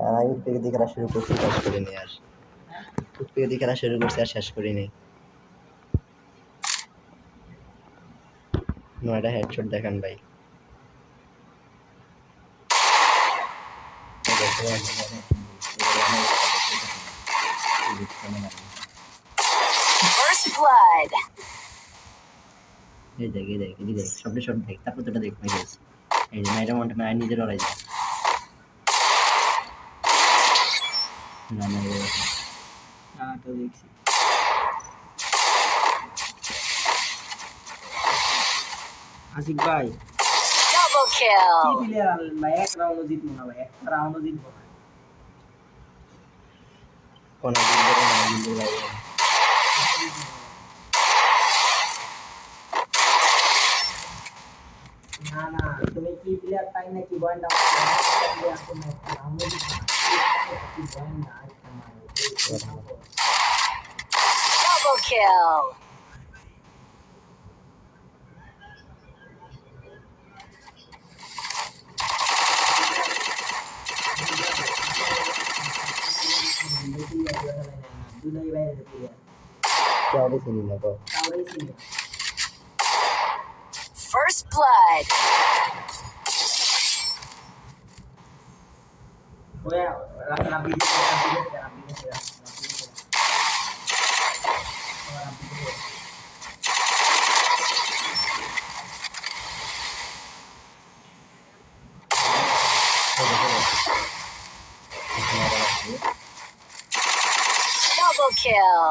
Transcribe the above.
আর আমি উঠপেকে দিয়ে খেলা শুরু করছি, শেষ করিনি আর। উঠপেকে দিয়ে খেলা শুরু করছি আর শেষ করিনি। 9টা হেডশট দেখান ভাই। First blood. এই দেখ সবটা শট দেখ, তারপর তোটা দেখ ভাই। এই যে নাইরা মন্টানা নিজের লড়াই যায় না না তো দেখছি আসিক ভাই Double কি kill. প্লেয়ার আনলেন ভাই? এক রাউন্ডও জিতবো না ভাই, একটা রাউন্ডও জিতবো না। কোন জিতবে ভাই। না না, তুমি কি প্লেয়ার তাই নাকি বয়েন্ট আমার প্লেয়ার তুমি একটা রাউন্ডও জিতবো না। কি বয়েন্ট না Double kill. দুলাই বাইরে প্লেয়ার কাউরে চিনি না তো। কাউরেই ছিল First blood. ওয়া রাব্বি Double kill.